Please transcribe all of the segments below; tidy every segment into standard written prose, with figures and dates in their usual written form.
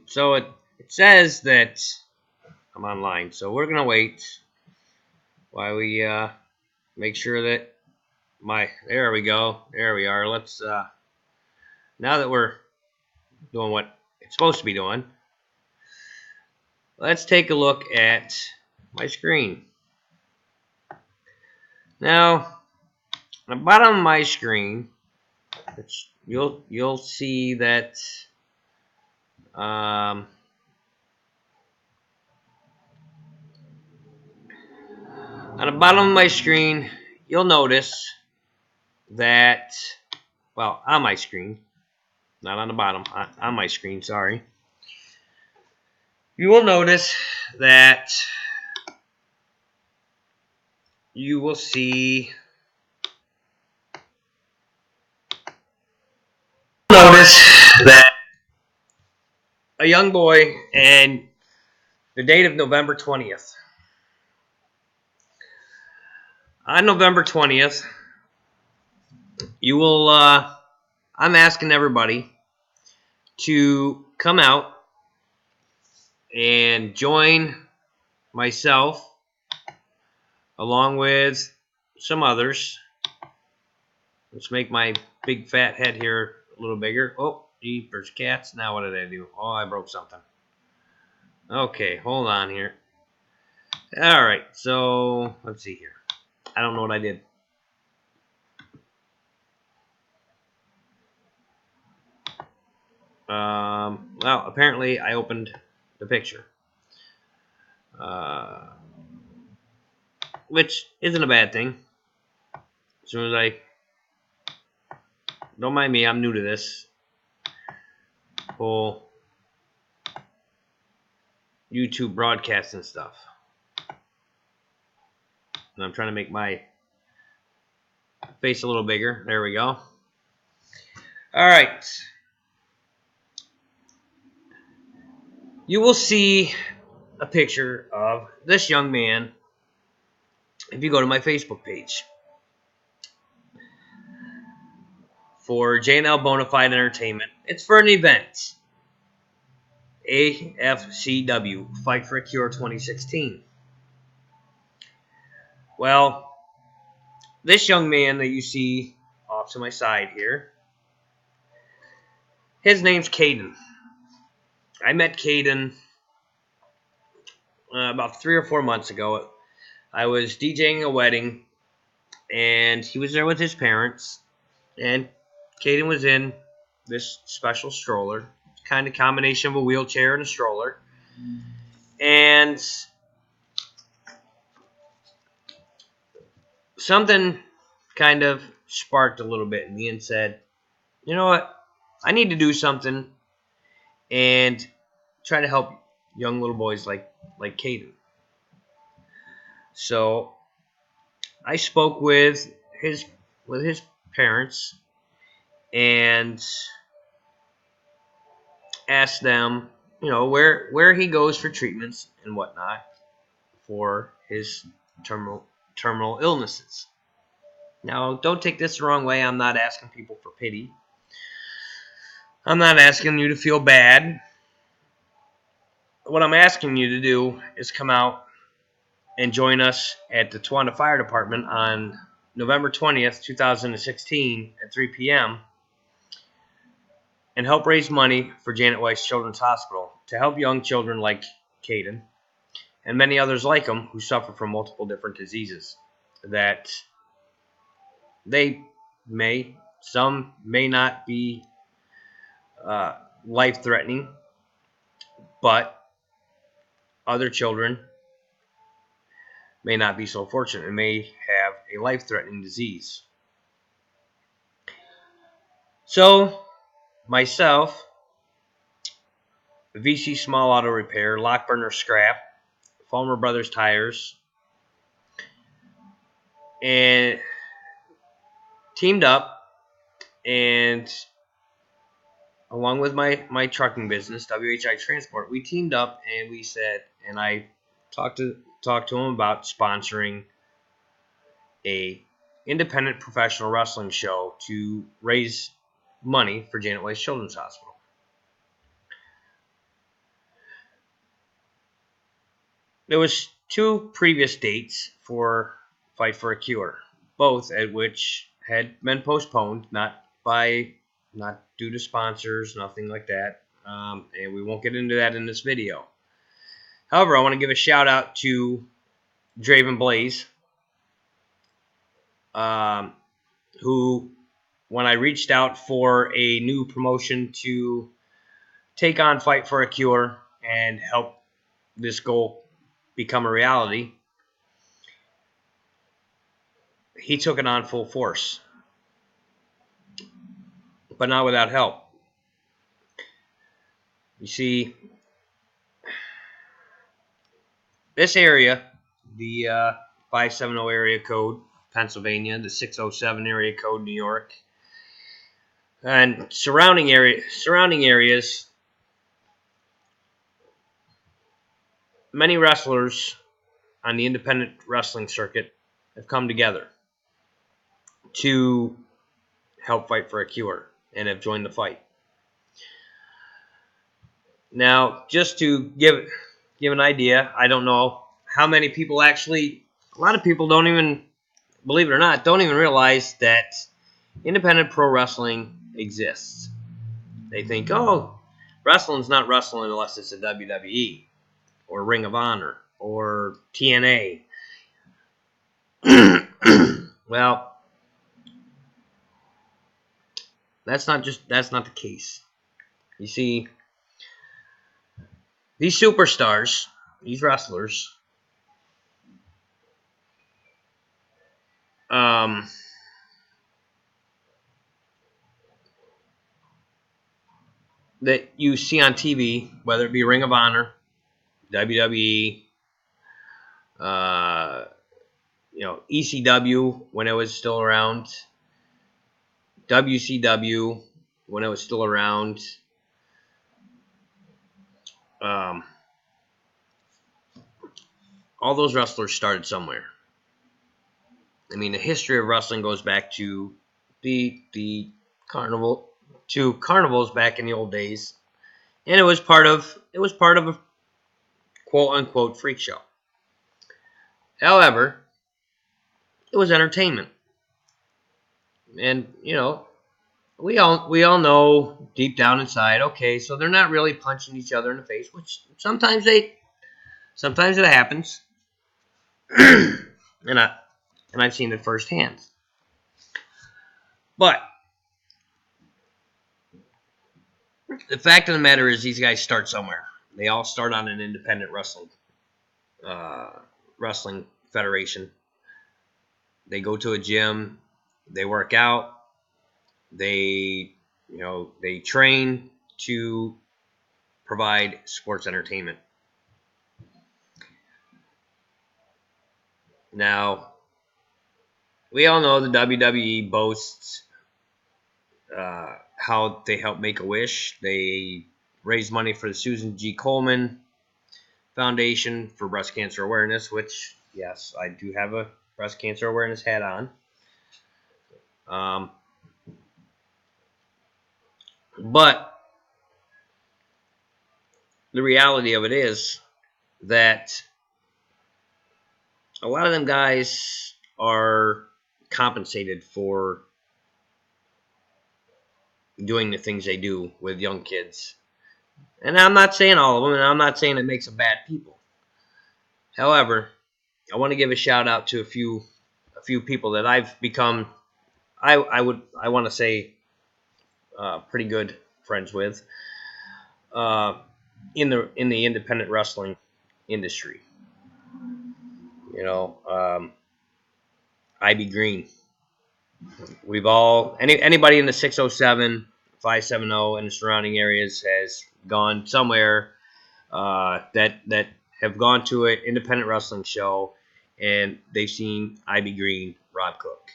So it says that I'm online. So we're gonna wait while we make sure that there we go. There we are. Let's now that we're doing what it's supposed to be doing, let's take a look at my screen. Now, on the bottom of my screen, you'll see that on the bottom of my screen, you'll notice that, well, on my screen, not on the bottom, on my screen, sorry. You will notice that you will see that a young boy and the date of November 20th. On November 20th, you will, I'm asking everybody to come out and join myself along with some others. Let's make my big fat head here a little bigger. Oh, jeepers cats. Now what did I do? Oh, I broke something. Okay, hold on here. All right, so let's see here. I don't know what I did. Well, apparently I opened the picture, which isn't a bad thing. As soon as don't mind me, I'm new to this whole YouTube broadcasting stuff. And I'm trying to make my face a little bigger. There we go. All right. You will see a picture of this young man if you go to my Facebook page for J&L Bonafide Entertainment. It's for an event. Afcw, Fight for a Cure 2016. Well, this young man that you see off to my side here, his name's Caden. I met Caden about 3 or 4 months ago. I was DJing a wedding, and he was there with his parents, and Caden was in this special stroller, kind of combination of a wheelchair and a stroller, and something kind of sparked a little bit in me and said, you know what, I need to do something and try to help young little boys like Caden. So I spoke with his parents and asked them, you know, where he goes for treatments and whatnot for his terminal illnesses. Now, don't take this the wrong way. I'm not asking people for pity. I'm not asking you to feel bad. What I'm asking you to do is come out and join us at the Towanda Fire Department on November 20th, 2016 at 3 p.m. and help raise money for Janet Weiss Children's Hospital to help young children like Caden and many others like him who suffer from multiple different diseases that some may not be life-threatening, but other children may not be so fortunate and may have a life-threatening disease. So, myself, VC Small Auto Repair, Lock Burner Scrap, Farmer Brothers Tires, and teamed up, and along with my trucking business, WHI Transport, we teamed up and we said, and I talked to him about sponsoring a independent professional wrestling show to raise money for Janet Weiss Children's Hospital. there was 2 previous dates for Fight for a Cure, both at which had been postponed, not due to sponsors, nothing like that, and we won't get into that in this video. However, I want to give a shout out to Draven Blaze, who, when I reached out for a new promotion to take on Fight for a Cure and help this goal become a reality, he took it on full force, but not without help. You see, this area, the 570 area code, Pennsylvania, the 607 area code, New York, and surrounding areas, many wrestlers on the independent wrestling circuit have come together to help Fight for a Cure and have joined the fight. Now, just to give an idea, I don't know how many people actually, a lot of people don't even, believe it or not, don't even realize that independent pro wrestling exists. They think, oh, wrestling's not wrestling unless it's a WWE or Ring of Honor or TNA. Well, that's not the case. You see, these superstars, these wrestlers, that you see on TV, whether it be Ring of Honor, WWE, ECW when it was still around, WCW when it was still around, all those wrestlers started somewhere. I mean, the history of wrestling goes back to the carnivals back in the old days, and it was part of a quote unquote freak show. However, it was entertainment, and we all know deep down inside, okay, so they're not really punching each other in the face, which sometimes it happens, and I've seen it firsthand. But the fact of the matter is, these guys start somewhere. They all start on an independent wrestling federation. They go to a gym, they work out, they train to provide sports entertainment. Now, we all know the WWE boasts how they help Make-A-Wish. They raise money for the Susan G. Komen Foundation for breast cancer awareness, which, yes, I do have a breast cancer awareness hat on. But the reality of it is that a lot of them guys are compensated for doing the things they do with young kids. And I'm not saying all of them, and I'm not saying it makes them bad people. However, I want to give a shout out to a few people that I've become, I want to say, pretty good friends with in the independent wrestling industry. Ivy Green. We've all anybody in the 607, 570, and the surrounding areas has gone somewhere that have gone to an independent wrestling show, and they've seen Ivy Green, Rob Cook.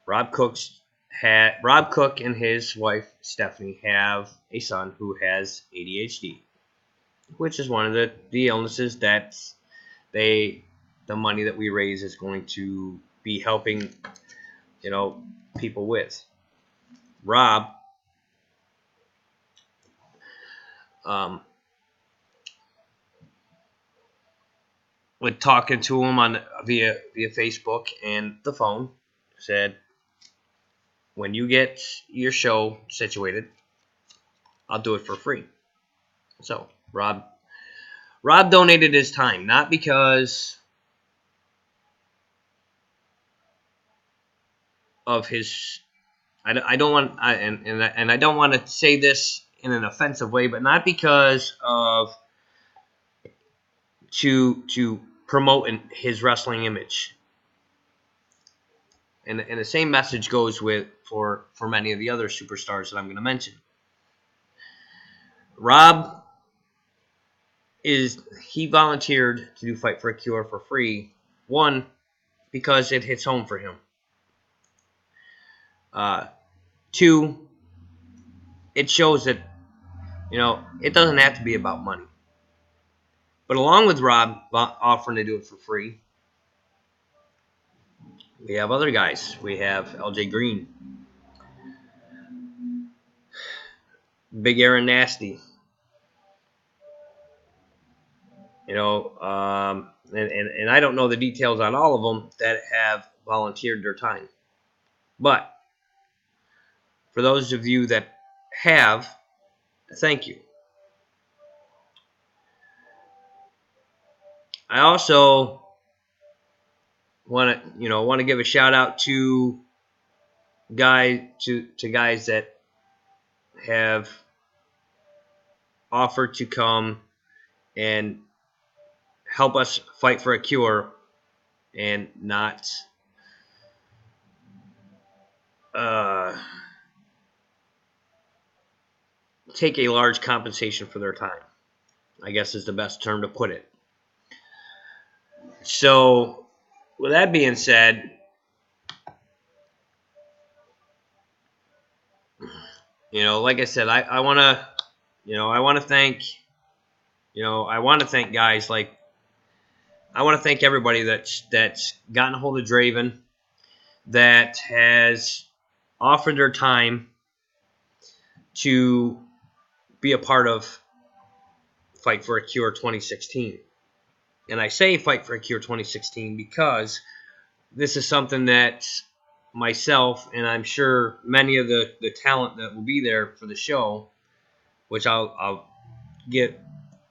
Rob Cook and his wife Stephanie have a son who has ADHD, which is one of the illnesses that the money that we raise is going to be helping people with. Rob with talking to him on via Facebook and the phone, said, when you get your show situated, I'll do it for free. So Rob donated his time, not because of his. I don't want and I don't want to say this in an offensive way, but not because of to promote his wrestling image. And the same message goes with for many of the other superstars that I'm going to mention. Rob he volunteered to do Fight for a Cure for free. One, because it hits home for him. Two, it shows that it doesn't have to be about money. But along with Rob offering to do it for free, we have other guys. We have LJ Green, Big Aaron Nasty, and I don't know the details on all of them that have volunteered their time. But for those of you that have, thank you. I also want to give a shout out to guys that have offered to come and help us fight for a cure and not take a large compensation for their time, I guess is the best term to put it. So, with that being said, like I said, I want to thank guys like, I want to thank everybody that's gotten a hold of Draven, that has offered their time to be a part of Fight for a Cure 2016. And I say Fight for a Cure 2016 because this is something that myself, and I'm sure many of the talent that will be there for the show, which I'll get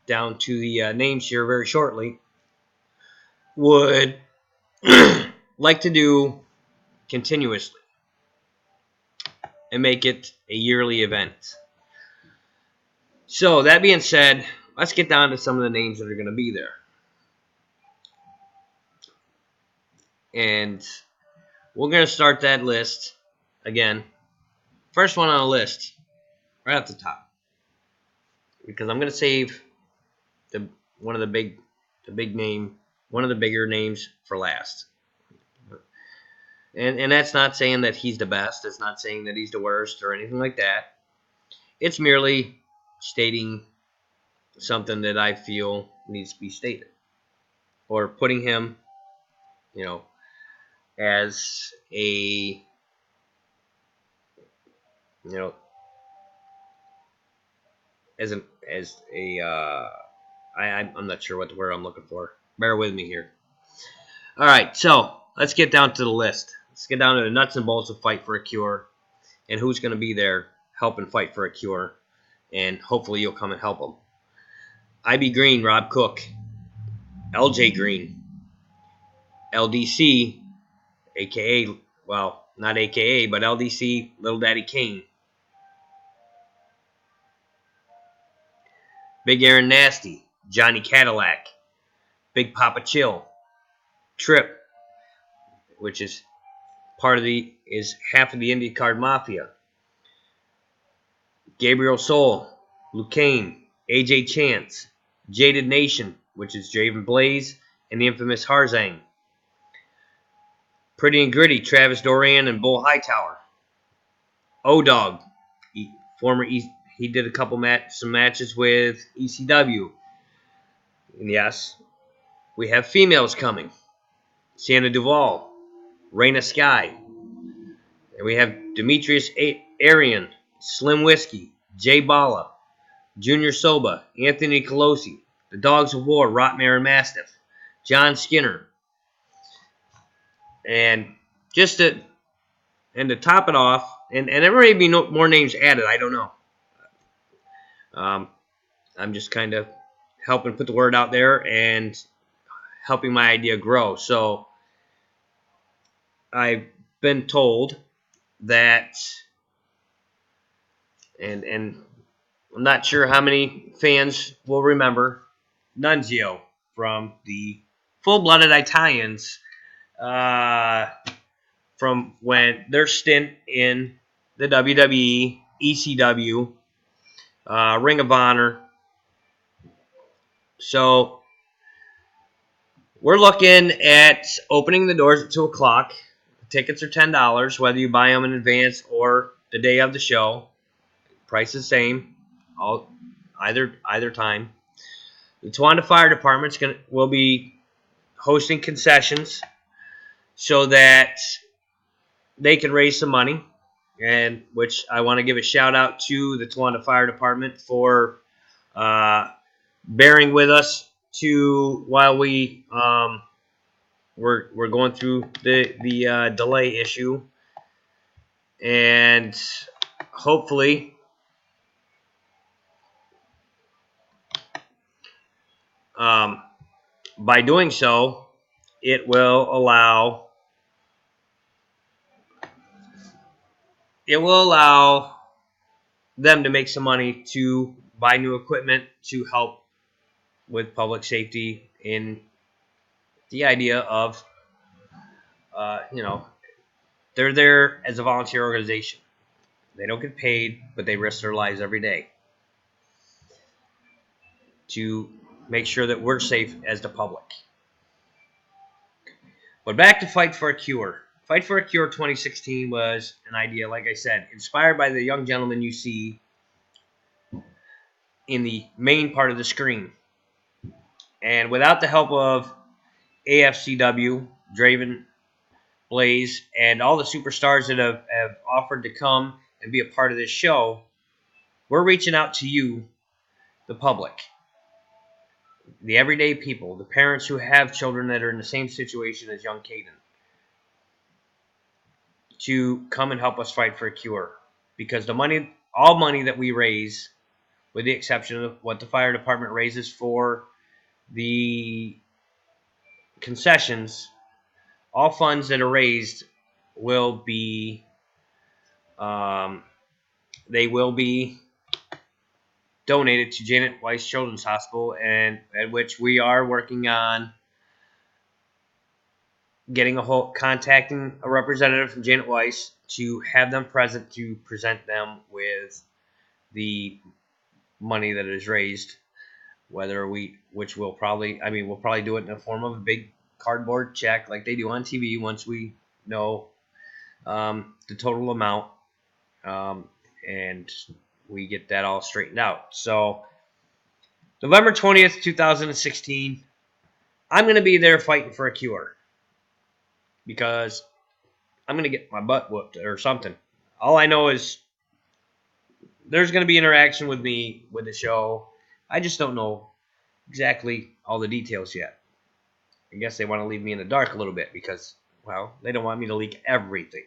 down to the names here very shortly, would like to do continuously and make it a yearly event. So that being said, let's get down to some of the names that are going to be there. And we're going to start that list again. First one on the list, right at the top, because I'm going to save one of the bigger names for last. And that's not saying that he's the best. It's not saying that he's the worst or anything like that. It's merely stating something that I feel needs to be stated, or putting him, as a, I'm not sure what the word I'm looking for. Bear with me here. All right, so let's get down to the list. Let's get down to the nuts and bolts of Fight for a Cure and who's going to be there helping Fight for a Cure, and hopefully you'll come and help them. IB Green, Rob Cook, LJ Green, LDC, a.k.a., well, not a.k.a., but LDC, Little Daddy Kane, Big Aaron Nasty, Johnny Cadillac, Big Papa Chill, Trip, which is half of the Indie Card Mafia, Gabriel Soul, Luke Kane, AJ Chance, Jaded Nation, which is Draven Blaze and the infamous Harzang, Pretty and Gritty, Travis Doran and Bull Hightower, O-Dog, he did a couple some matches with ECW. And yes, we have females coming. Sienna Duval, Raina Sky. And we have Demetrius Arian, Slim Whiskey, Jay Bala, Junior Soba, Anthony Colosi, the Dogs of War, Rotmare and Mastiff, John Skinner. And just to top it off, and there may be more names added, I don't know. I'm just kind of helping put the word out there and helping my idea grow. So I've been told that, and I'm not sure how many fans will remember Nunzio from the Full-Blooded Italians from when their stint in the WWE, ECW, Ring of Honor. So we're looking at opening the doors at 2 o'clock. Tickets are $10, whether you buy them in advance or the day of the show. Price is the same, either time. The Towanda Fire Department will be hosting concessions so that they can raise some money, and which I want to give a shout out to the Towanda Fire Department for bearing with us while we're going through the delay issue, and hopefully by doing so, it will allow them to make some money to buy new equipment to help with public safety in the idea of, they're there as a volunteer organization. They don't get paid, but they risk their lives every day to make sure that we're safe as the public. But back to Fight for a Cure. Fight for a Cure 2016 was an idea, like I said, inspired by the young gentleman you see in the main part of the screen. And without the help of Afcw, Draven, Blaze, and all the superstars that have offered to come and be a part of this show, we're reaching out to you, the public, the everyday people, the parents who have children that are in the same situation as young Caden, to come and help us fight for a cure. Because all money that we raise, with the exception of what the fire department raises for the concessions, all funds that are raised will be donated to Janet Weiss Children's Hospital, and at which we are working on contacting a representative from Janet Weiss to have them present to present them with the money that is raised. We'll probably do it in the form of a big cardboard check like they do on TV once we know the total amount, and we get that all straightened out. So November 20th, 2016, I'm going to be there fighting for a cure because I'm going to get my butt whooped or something. All I know is there's going to be interaction with me with the show. I just don't know exactly all the details yet. I guess they want to leave me in the dark a little bit because, well, they don't want me to leak everything.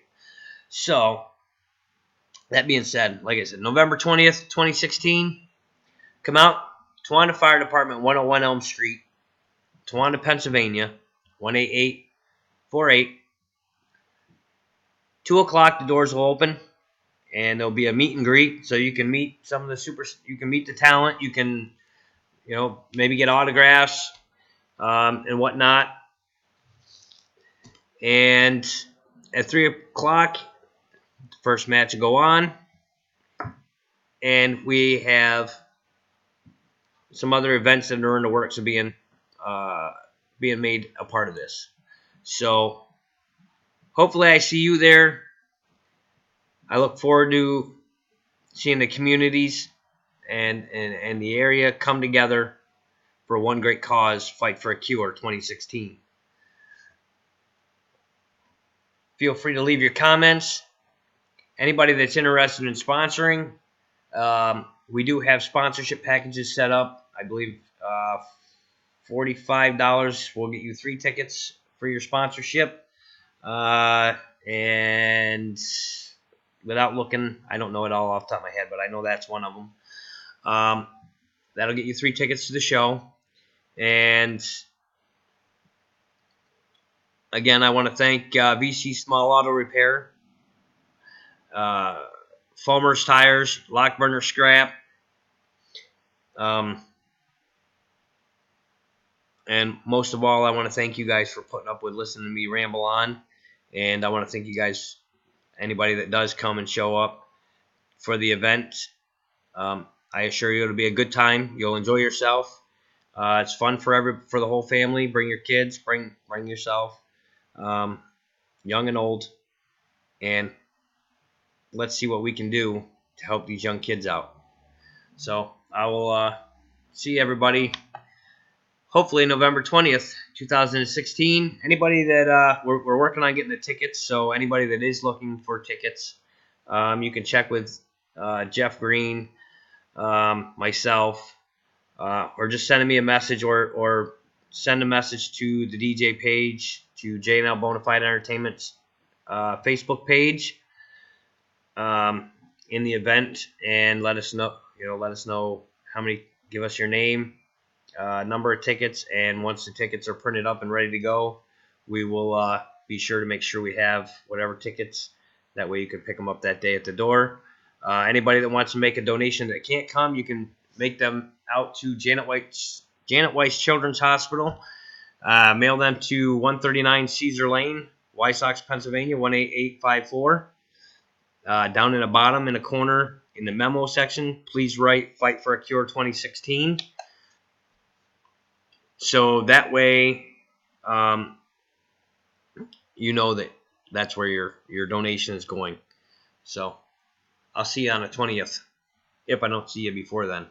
So, that being said, like I said, November 20th, 2016, come out, Towanda Fire Department, 101 Elm Street, Towanda, Pennsylvania, 18848. 2 o'clock, the doors will open, and there'll be a meet and greet, so you can meet you can meet the talent, you can, maybe get autographs and whatnot. And at 3 o'clock, the first match will go on, and we have some other events that are in the works of being made a part of this. So hopefully I see you there. I look forward to seeing the communities and the area come together for one great cause, Fight for a Cure 2016. Feel free to leave your comments. Anybody that's interested in sponsoring, we do have sponsorship packages set up, I believe, $45 will get you 3 tickets for your sponsorship. And without looking, I don't know it all off the top of my head, but I know that's one of them. That'll get you 3 tickets to the show. And again, I want to thank VC Small Auto Repair, Fulmer's Tires, Lockburner Scrap, and most of all, I want to thank you guys for putting up with listening to me ramble on. And I want to thank you guys, anybody that does come and show up for the event. I assure you it'll be a good time. You'll enjoy yourself. It's fun for the whole family. Bring your kids. Bring yourself, young and old, and let's see what we can do to help these young kids out. So I will see everybody. Hopefully November 20th, 2016. Anybody that we're working on getting the tickets, so anybody that is looking for tickets, you can check with Jeff Green, myself, or just send me a message or send a message to the DJ page, to J&L Bonafide Entertainment's Facebook page in the event, and let us know. Let us know how many. Give us your name, number of tickets, and once the tickets are printed up and ready to go, we will be sure to make sure we have whatever tickets. That way you can pick them up that day at the door. Anybody that wants to make a donation that can't come, you can make them out to Janet Weiss Children's Hospital. Mail them to 139 Caesar Lane, Wysox, Pennsylvania, 18854. Down in the bottom in the corner in the memo section, please write "Fight for a Cure 2016." So that way, you know that's where your donation is going. So I'll see you on the 20th, if I don't see you before then.